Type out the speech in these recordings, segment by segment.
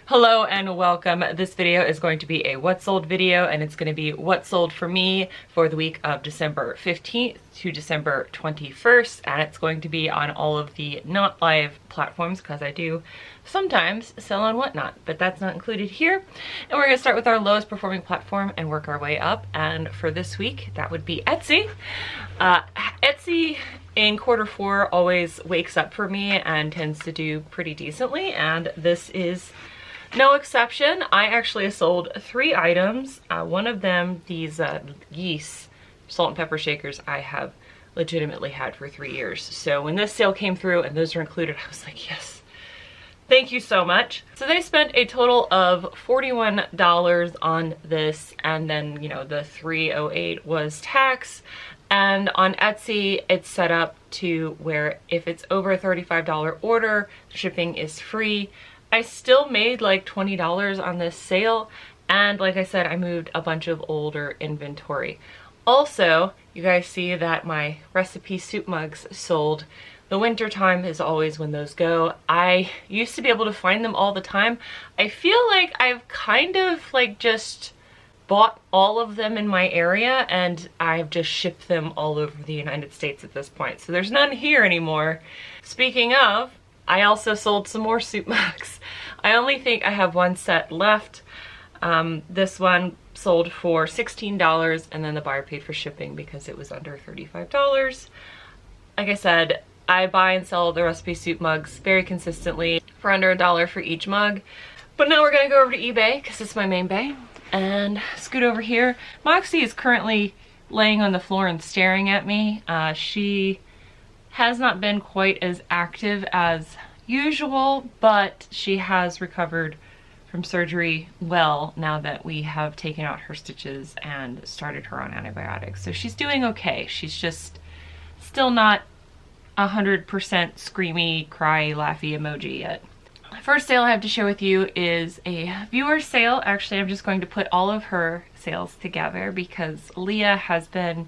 Hello and welcome. This video is going to be a what sold video, and it's going to be what sold for me for the week of December 15th to December 21st, and it's going to be on all of the not live platforms because I do sometimes sell on Whatnot, but that's not included here. And we're going to start with our lowest performing platform and work our way up, and for this week that would be Etsy. Etsy in Q4 always wakes up for me and tends to do pretty decently, and this is no exception. I actually sold 3 items. One of them, these geese salt and pepper shakers, I have legitimately had for 3 years. So when this sale came through and those were included, I was like, yes, thank you so much. So they spent a total of $41 on this, and then, you know, the $308 was tax. And on Etsy, it's set up to where if it's over a $35 order, shipping is free. I still made like $20 on this sale, and like I said, I moved a bunch of older inventory. Also, you guys see that my recipe soup mugs sold. The winter time is always when those go. I used to be able to find them all the time. I feel like I've kind of like just bought all of them in my area, and I've just shipped them all over the United States at this point. So there's none here anymore. Speaking of, I also sold some more soup mugs. I only think I have one set left. This one sold for $16, and then the buyer paid for shipping because it was under $35. Like I said, I buy and sell the recipe soup mugs very consistently for under $1 for each mug. But now we're gonna go over to eBay because it's my main bay and scoot over here. Moxie is currently laying on the floor and staring at me. She has not been quite as active as usual, but she has recovered from surgery well now that we have taken out her stitches and started her on antibiotics. So she's doing okay. She's just still not 100% screamy, cry, laughy emoji yet. The first sale I have to share with you is a viewer sale. Actually, I'm just going to put all of her sales together because Leah has been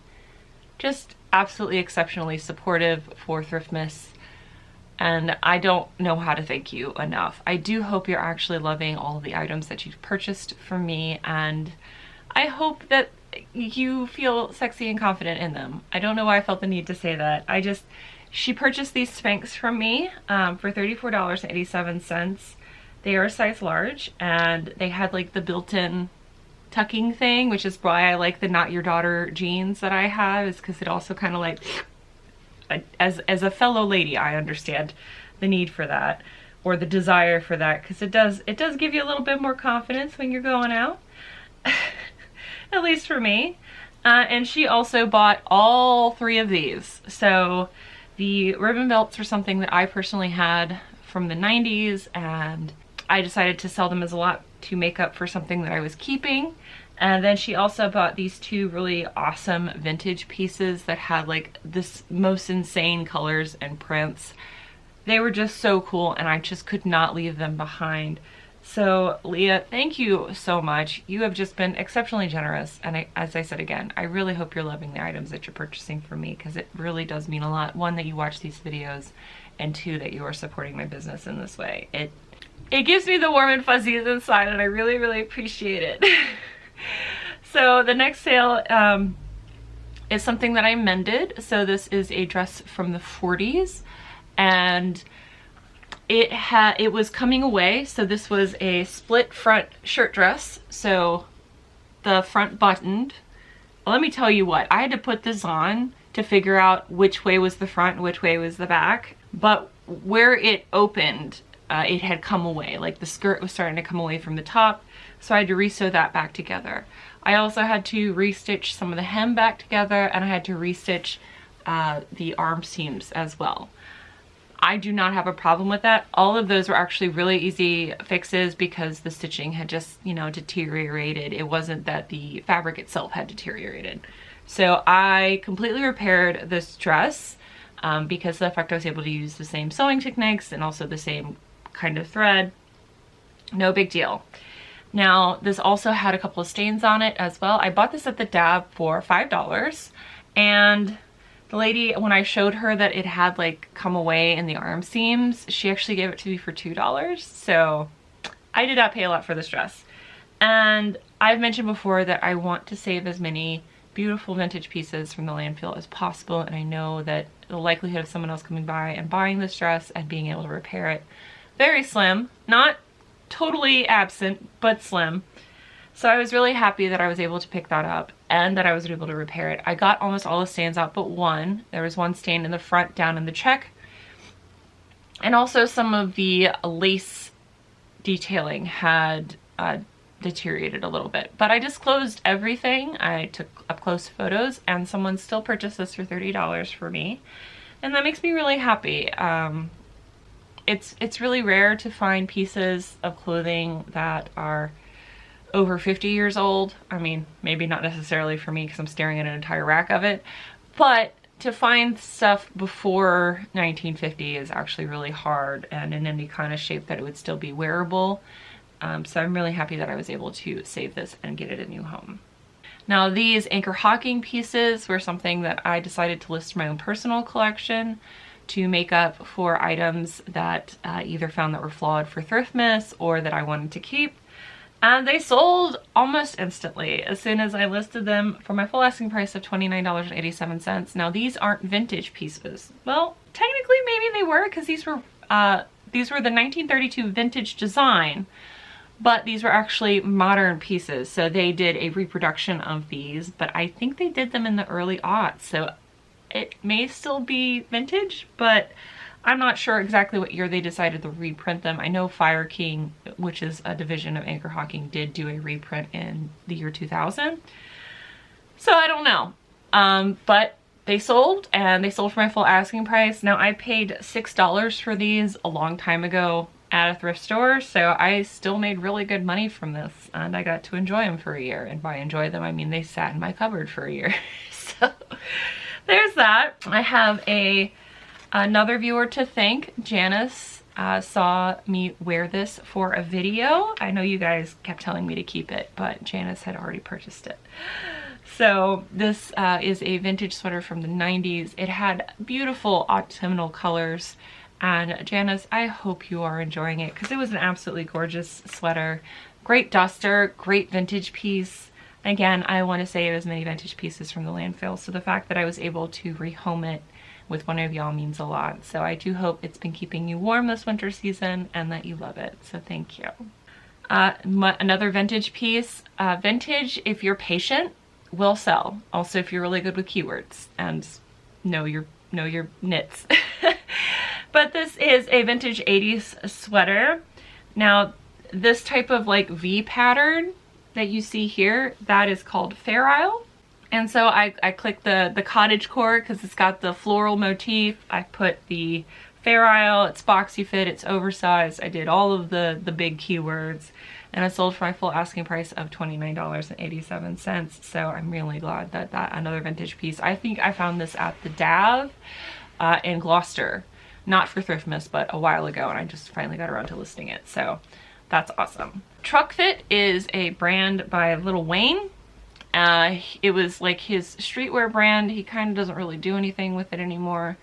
just absolutely exceptionally supportive for Thriftmas, and I don't know how to thank you enough. I do hope you're actually loving all the items that you've purchased from me, and I hope that you feel sexy and confident in them. I don't know why I felt the need to say that. She purchased these Spanx from me for $34.87. They are a size large, and they had like the built-in tucking thing, which is why I like the Not Your Daughter jeans that I have, is because it also kind of like, as a fellow lady, I understand the need for that, or the desire for that, because it does give you a little bit more confidence when you're going out, at least for me. And she also bought all 3 of these. So the ribbon belts are something that I personally had from the 90s, and I decided to sell them as a lot to make up for something that I was keeping. And then she also bought these 2 really awesome vintage pieces that had like this most insane colors and prints. They were just so cool, and I just could not leave them behind. So Leah, thank you so much. You have just been exceptionally generous, and as I said again, I really hope you're loving the items that you're purchasing from me, because it really does mean a lot. 1, that you watch these videos, and 2, that you are supporting my business in this way. It gives me the warm and fuzzies inside, and I really, really appreciate it. So the next sale is something that I mended. So this is a dress from the 40s, and it was coming away. So this was a split front shirt dress. So the front buttoned. Well, let me tell you what, I had to put this on to figure out which way was the front and which way was the back. But where it opened, it had come away. Like the skirt was starting to come away from the top. So I had to re-sew that back together. I also had to restitch some of the hem back together, and I had to restitch the arm seams as well. I do not have a problem with that. All of those were actually really easy fixes because the stitching had just, you know, deteriorated. It wasn't that the fabric itself had deteriorated. So I completely repaired this dress because of the fact I was able to use the same sewing techniques and also the same kind of thread. No big deal. Now, this also had a couple of stains on it as well. I bought this at the Dab for $5, and the lady, when I showed her that it had like come away in the arm seams, she actually gave it to me for $2. So I did not pay a lot for this dress. And I've mentioned before that I want to save as many beautiful vintage pieces from the landfill as possible, and I know that the likelihood of someone else coming by and buying this dress and being able to repair it, very slim. Not totally absent, but slim. So I was really happy that I was able to pick that up and that I was able to repair it. I got almost all the stains out but one. There was one stain in the front down in the check. And also some of the lace detailing had deteriorated a little bit. But I disclosed everything. I took up close photos and someone still purchased this for $30 for me. And that makes me really happy. It's really rare to find pieces of clothing that are over 50 years old. I mean, maybe not necessarily for me because I'm staring at an entire rack of it, but to find stuff before 1950 is actually really hard and in any kind of shape that it would still be wearable. So I'm really happy that I was able to save this and get it a new home. Now these anchor hocking pieces were something that I decided to list in my own personal collection to make up for items that either found that were flawed for Thriftmas or that I wanted to keep. And they sold almost instantly as soon as I listed them for my full asking price of $29.87. Now these aren't vintage pieces. Well, technically maybe they were because these were the 1932 vintage design, but these were actually modern pieces. So they did a reproduction of these, but I think they did them in the early aughts. So it may still be vintage, but I'm not sure exactly what year they decided to reprint them. I know Fire King, which is a division of anchor hocking, did do a reprint in the year 2000. So I don't know. But they sold, and they sold for my full asking price. Now I paid $6 for these a long time ago at a thrift store, so I still made really good money from this, and I got to enjoy them for a year. And by enjoy them, I mean they sat in my cupboard for a year. So there's that. I have another viewer to thank. Janice saw me wear this for a video. I know you guys kept telling me to keep it, but Janice had already purchased it. So this is a vintage sweater from the 90s. It had beautiful autumnal colors. And Janice, I hope you are enjoying it because it was an absolutely gorgeous sweater. Great duster, great vintage piece. Again, I want to save as many vintage pieces from the landfill. So the fact that I was able to rehome it with one of y'all means a lot. So I do hope it's been keeping you warm this winter season and that you love it. So thank you. Another vintage piece. Vintage, if you're patient, will sell. Also, if you're really good with keywords and know your knits. But this is a vintage 80s sweater. Now, this type of like V pattern that you see here, that is called Fair Isle. And so I clicked the cottage core because it's got the floral motif. I put the Fair Isle, it's boxy fit, it's oversized. I did all of the big keywords, and I sold for my full asking price of $29.87. So I'm really glad that another vintage piece. I think I found this at the Dav in Gloucester, not for Thriftmas, but a while ago, and I just finally got around to listing it. So that's awesome. Truck Fit is a brand by Lil Wayne. It was like his streetwear brand. He kind of doesn't really do anything with it anymore.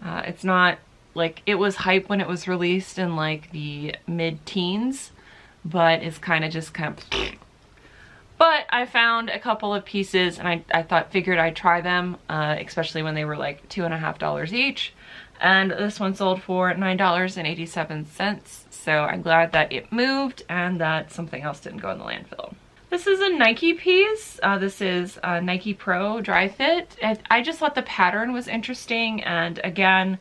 It's not like, it was hype when it was released in like the mid-teens, but it's kind of just But I found a couple of pieces and I figured I'd try them, especially when they were like $2.50 each. And this one sold for $9.87. So I'm glad that it moved and that something else didn't go in the landfill. This is a Nike piece. This is a Nike Pro Dry Fit. I just thought the pattern was interesting. And again,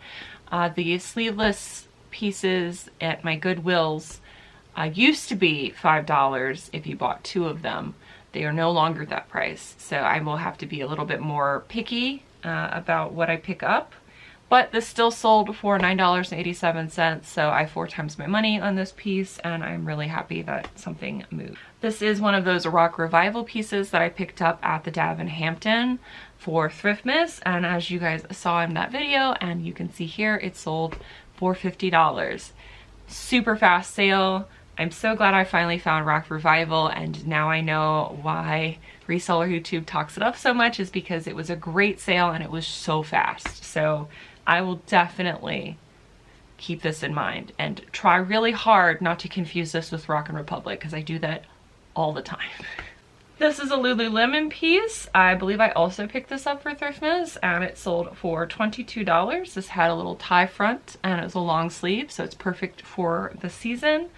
the sleeveless pieces at my Goodwills used to be $5 if you bought 2 of them. They are no longer that price. So I will have to be a little bit more picky about what I pick up. But this still sold for $9.87, so I 4 times my money on this piece, and I'm really happy that something moved. This is one of those rock revival pieces that I picked up at the Dav in Hampton for Thriftmas, and as you guys saw in that video, and you can see here, it sold for $50. Super fast sale. I'm so glad I finally found rock revival, and now I know why Reseller YouTube talks it up so much, is because it was a great sale and it was so fast. So I will definitely keep this in mind and try really hard not to confuse this with Rock and Republic, because I do that all the time. This is a Lululemon piece. I believe I also picked this up for Thriftmas, and it sold for $22. This had a little tie front and it was a long sleeve, so it's perfect for the season.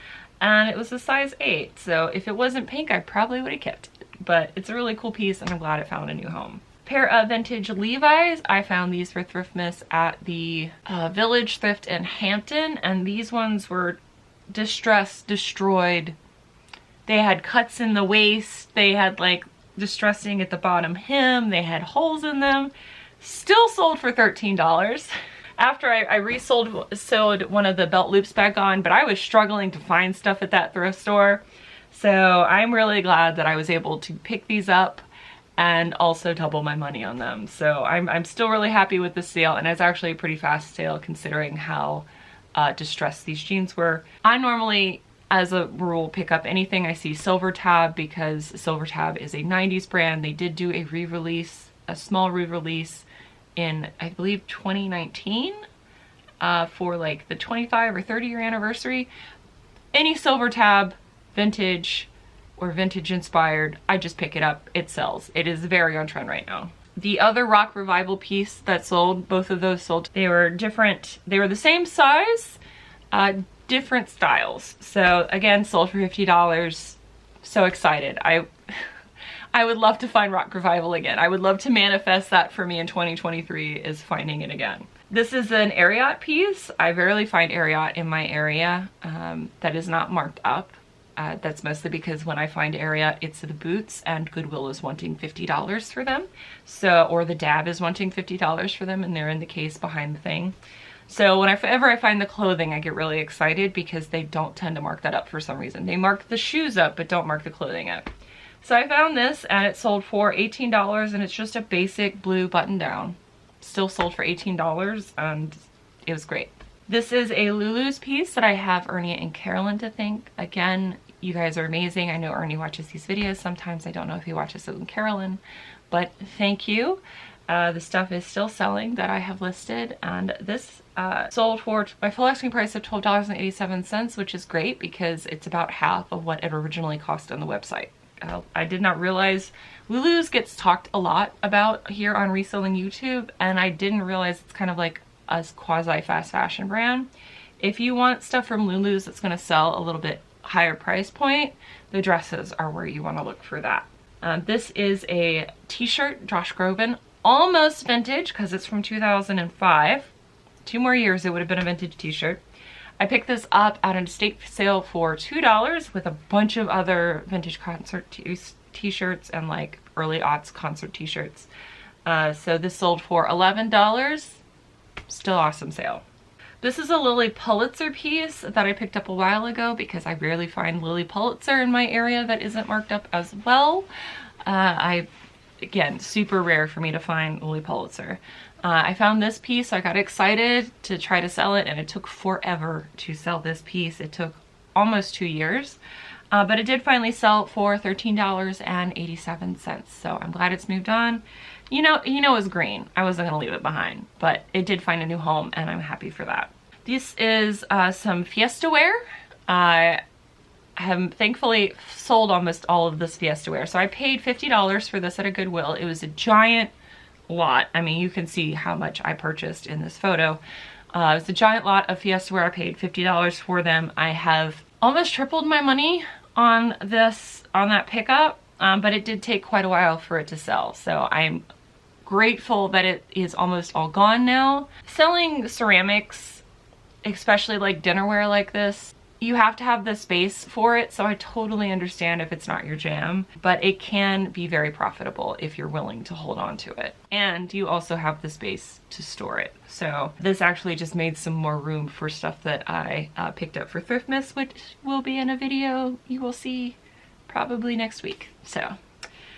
And it was a size 8, so if it wasn't pink, I probably would have kept it. But it's a really cool piece and I'm glad it found a new home. Pair of vintage Levi's. I found these for Thriftmas at the Village Thrift in Hampton, and these ones were distressed, destroyed. They had cuts in the waist, they had like distressing at the bottom hem, they had holes in them. Still sold for $13. After I sewed one of the belt loops back on, but I was struggling to find stuff at that thrift store. So I'm really glad that I was able to pick these up and also double my money on them. So I'm still really happy with this sale, and it's actually a pretty fast sale considering how distressed these jeans were. I normally, as a rule, pick up anything I see Silver Tab, because Silver Tab is a 90s brand. They did do a re-release, a small re-release in, I believe, 2019 for like the 25 or 30 year anniversary. Any Silver Tab, vintage or vintage inspired, I just pick it up. It sells. It is very on trend right now. The other Rock Revival piece that sold, both of those sold. They were different. They were the same size, different styles. So again, sold for $50. So excited. I would love to find Rock Revival again. I would love to manifest that for me in 2023, is finding it again. This is an Ariat piece. I rarely find Ariat in my area that is not marked up. That's mostly because when I find Ariat, it's the boots, and Goodwill is wanting $50 for them. So, or the Dab is wanting $50 for them, and they're in the case behind the thing. So whenever I find the clothing, I get really excited because they don't tend to mark that up for some reason. They mark the shoes up, but don't mark the clothing up. So I found this, and it sold for $18, and it's just a basic blue button down. Still sold for $18, and it was great. This is a Lulu's piece that I have Ernie and Carolyn to thank. Again, you guys are amazing. I know Ernie watches these videos sometimes. I don't know if he watches it with Carolyn, but thank you. The stuff is still selling that I have listed, and this sold for my full asking price of $12.87, which is great because it's about half of what it originally cost on the website. I did not realize Lulu's gets talked a lot about here on Reselling YouTube, and I didn't realize it's kind of like a quasi fast fashion brand. If you want stuff from Lulu's that's going to sell a little bit higher price point, the dresses are where you want to look for that. This is a t-shirt, Josh Groban, almost vintage because it's from 2005. 2 more years it would have been a vintage t-shirt. I picked this up at an estate sale for $2 with a bunch of other vintage concert t-shirts and like early aughts concert t-shirts. So this sold for $11. Still awesome sale. This is a Lily Pulitzer piece that I picked up a while ago because I rarely find Lily Pulitzer in my area that isn't marked up as well. Again, super rare for me to find Lily Pulitzer. I found this piece, so I got excited to try to sell it, and it took forever to sell this piece. It took almost 2 years, but it did finally sell for $13.87. So I'm glad it's moved on. You know it was green. I wasn't gonna leave it behind, but it did find a new home, and I'm happy for that. This is some Fiesta wear. I have thankfully sold almost all of this Fiesta wear. So I paid $50 for this at a Goodwill. It was a giant lot. I mean, you can see how much I purchased in this photo. It was a giant lot of Fiesta wear. I paid $50 for them. I have almost tripled my money on this, on that pickup, but it did take quite a while for it to sell. So I'm grateful that it is almost all gone now. Selling ceramics, especially like dinnerware like this, you have to have the space for it, so I totally understand if it's not your jam, but it can be very profitable if you're willing to hold on to it. And you also have the space to store it. So this actually just made some more room for stuff that I picked up for Thriftmas, which will be in a video you will see probably next week. So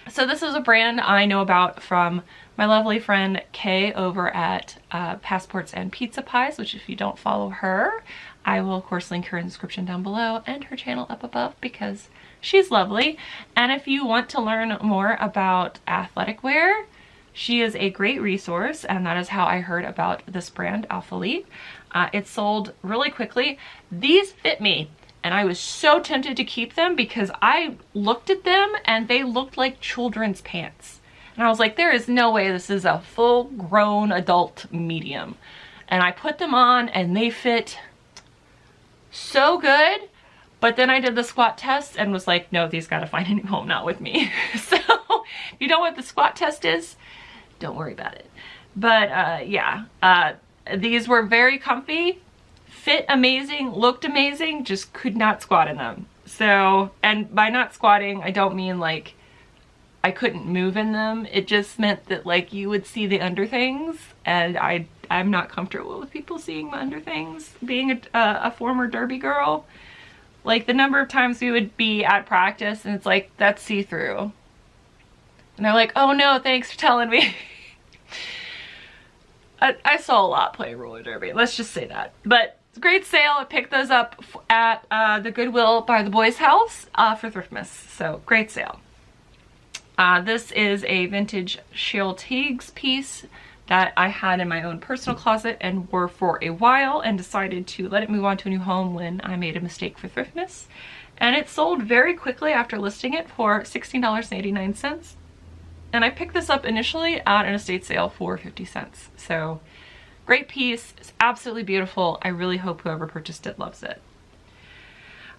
this is a brand I know about from my lovely friend Kay over at Passports and Pizza Pies, which if you don't follow her, I will of course link her in the description down below and her channel up above because she's lovely. And if you want to learn more about athletic wear, She is a great resource, and that is how I heard about this brand, Alphalete. It sold really quickly. These fit me, and I was so tempted to keep them because I looked at them and they looked like children's pants. And I was like, there is no way this is a full-grown adult medium. And I put them on and they fit so good. But then I did the squat test and was like, no, these gotta find a new home, not with me. So if you know what the squat test is, don't worry about it. But yeah, these were very comfy, fit amazing, looked amazing, just could not squat in them. So, and by not squatting, I don't mean like I couldn't move in them. It just meant that like you would see the under things, and I'm not comfortable with people seeing my under things. Being a former derby girl, like the number of times we would be at practice and it's like, that's see-through. And they're like, oh no, thanks for telling me. I saw a lot playing roller derby, let's just say that. But it's a great sale. I picked those up at the Goodwill by the boys' house for Thriftmas, so great sale. This is a vintage Cheryl Teagues piece that I had in my own personal closet and wore for a while, and decided to let it move on to a new home when I made a mistake for Thriftmas. And it sold very quickly after listing it for $16.89. And I picked this up initially at an estate sale for 50 cents. So great piece. It's absolutely beautiful. I really hope whoever purchased it loves it.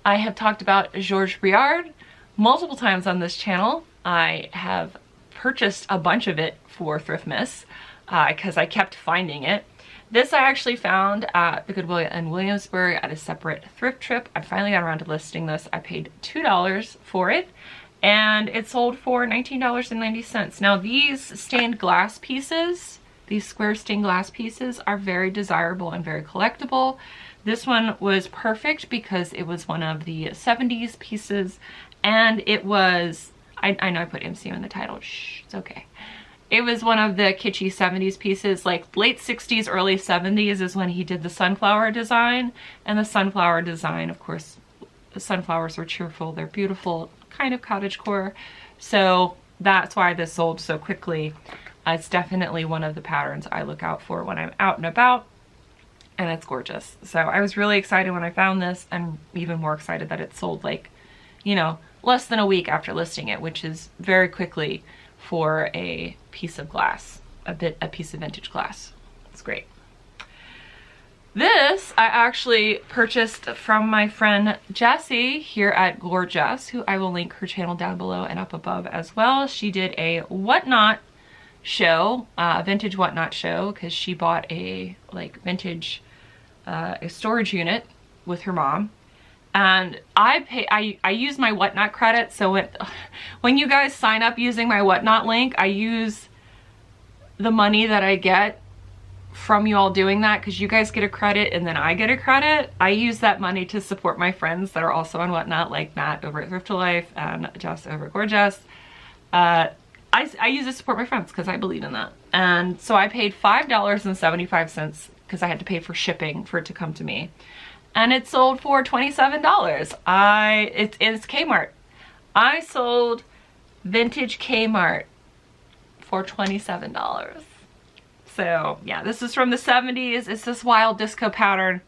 I have talked about Georges Briard multiple times on this channel. I have purchased a bunch of it for Thriftmas because I kept finding it. This I actually found at the Goodwill in Williamsburg at a separate thrift trip. I finally got around to listing this. I paid $2 for it, and it sold for $19.90. Now these stained glass pieces, these square stained glass pieces, are very desirable and very collectible. This one was perfect because it was one of the 70s pieces, and it was, I know I put MCU in the title, shh, it's okay. It was one of the kitschy 70s pieces, like late 60s, early 70s is when he did the sunflower design. And the sunflower design, of course, the sunflowers were cheerful, they're beautiful, kind of cottagecore. So that's why this sold so quickly. It's definitely one of the patterns I look out for when I'm out and about, and it's gorgeous. So I was really excited when I found this, and even more excited that it sold like, you know, less than a week after listing it, which is very quickly for a piece of glass, a piece of vintage glass. It's great. This I actually purchased from my friend Jessie here at Gorgeous, who I will link her channel down below and up above as well. She did a whatnot show, a vintage whatnot show, because she bought a like vintage a storage unit with her mom. And I use my Whatnot credit, so when you guys sign up using my Whatnot link, I use the money that I get from you all doing that, because you guys get a credit and then I get a credit. I use that money to support my friends that are also on Whatnot, like Matt over at Thrift to Life and Jess over at Gorgeous. I use it to support my friends because I believe in that. And so I paid $5.75 because I had to pay for shipping for it to come to me. And it sold for $27. It's Kmart. I sold vintage Kmart for $27. So yeah, this is from the 70s. It's this wild disco pattern.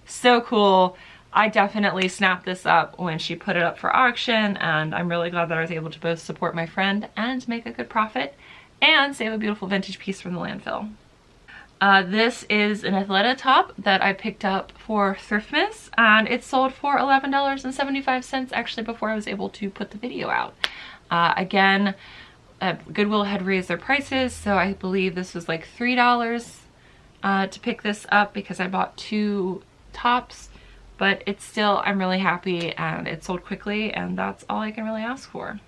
So cool. I definitely snapped this up when she put it up for auction, and I'm really glad that I was able to both support my friend and make a good profit and save a beautiful vintage piece from the landfill. This is an Elizaveta top that I picked up for Thriftmas, and it sold for $11.75 actually before I was able to put the video out. Again, Goodwill had raised their prices, so I believe this was like $3 to pick this up because I bought 2 tops, but it's still, I'm really happy, and it sold quickly, and that's all I can really ask for.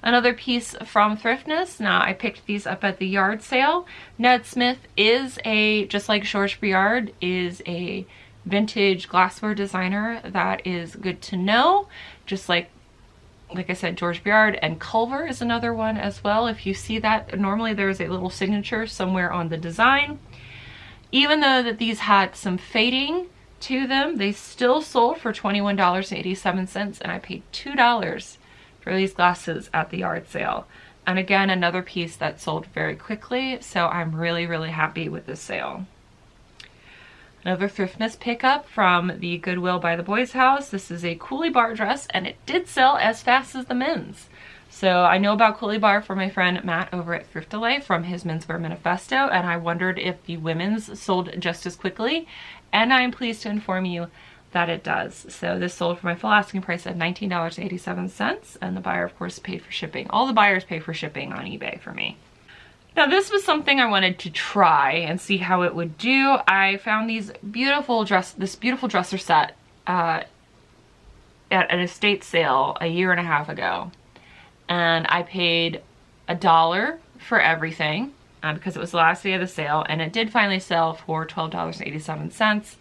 Another piece from Thriftmas. Now I picked these up at the yard sale. Ned Smith is just like Georges Briard, is a vintage glassware designer that is good to know. Just like I said, Georges Briard, and Culver is another one as well. If you see that, normally there's a little signature somewhere on the design. Even though that these had some fading to them, they still sold for $21.87, and I paid $2 for these glasses at the yard sale. And again, another piece that sold very quickly, so I'm really, really happy with this sale. Another Thriftmas pickup from the Goodwill by the Boys House. This is a Coolie Bar dress, and it did sell as fast as the men's. So I know about Coolie Bar from my friend Matt over at Thrift Delay from his Menswear Manifesto, and I wondered if the women's sold just as quickly, and I'm pleased to inform you that it does. So this sold for my full asking price of $19.87, and the buyer of course paid for shipping. All the buyers pay for shipping on eBay for me. Now this was something I wanted to try and see how it would do. I found this beautiful dresser set at an estate sale a year and a half ago, and I paid $1 for everything because it was the last day of the sale, and it did finally sell for $12.87.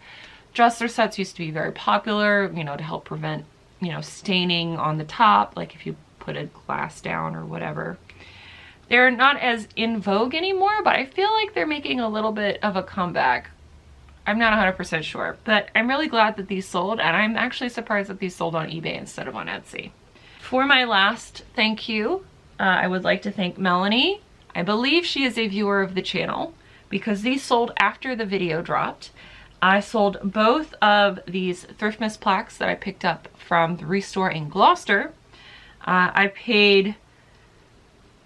Dresser sets used to be very popular, you know, to help prevent, you know, staining on the top, like if you put a glass down or whatever. They're not as in vogue anymore, but I feel like they're making a little bit of a comeback. I'm not 100% sure, but I'm really glad that these sold, and I'm actually surprised that these sold on eBay instead of on Etsy. For my last thank you, I would like to thank Melanie. I believe she is a viewer of the channel because these sold after the video dropped. I sold both of these Thriftmas plaques that I picked up from the Restore in Gloucester. I paid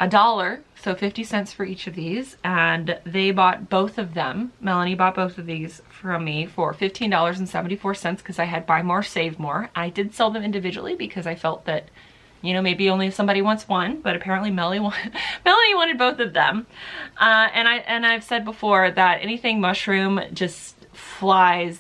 $1, so 50 cents for each of these, and they bought both of them. Melanie bought both of these from me for $15.74 because I had buy more, save more. I did sell them individually because I felt that, you know, maybe only if somebody wants one, but apparently Melanie wanted both of them. And I've said before that anything mushroom just flies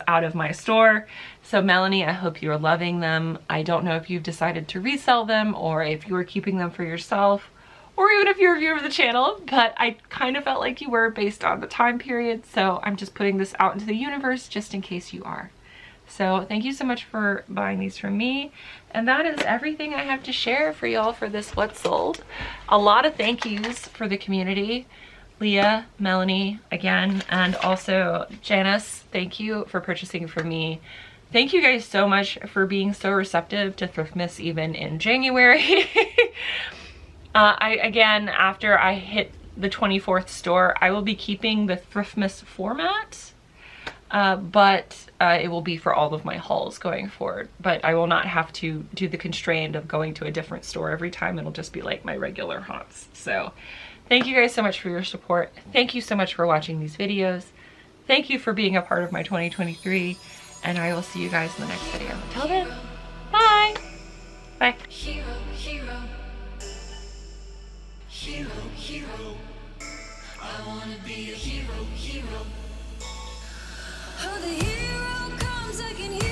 out of my store. So Melanie, I hope you're loving them. I don't know if you've decided to resell them or if you were keeping them for yourself, or even if you're a viewer of the channel, but I kind of felt like you were based on the time period. So I'm just putting this out into the universe just in case you are. So thank you so much for buying these from me. And that is everything I have to share for y'all for this What Sold. A lot of thank yous for the community. Leah, Melanie, again, and also Janice, thank you for purchasing from me. Thank you guys so much for being so receptive to Thriftmas even in January. Again, after I hit the 24th store, I will be keeping the Thriftmas format, but it will be for all of my hauls going forward. But I will not have to do the constraint of going to a different store every time. It'll just be like my regular haunts. So thank you guys so much for your support. Thank you so much for watching these videos. Thank you for being a part of my 2023. And I will see you guys in the next video. Until then, bye. Bye. Hero, hero. Hero, hero. I wanna be a hero, hero. Oh, the hero comes, I can hear.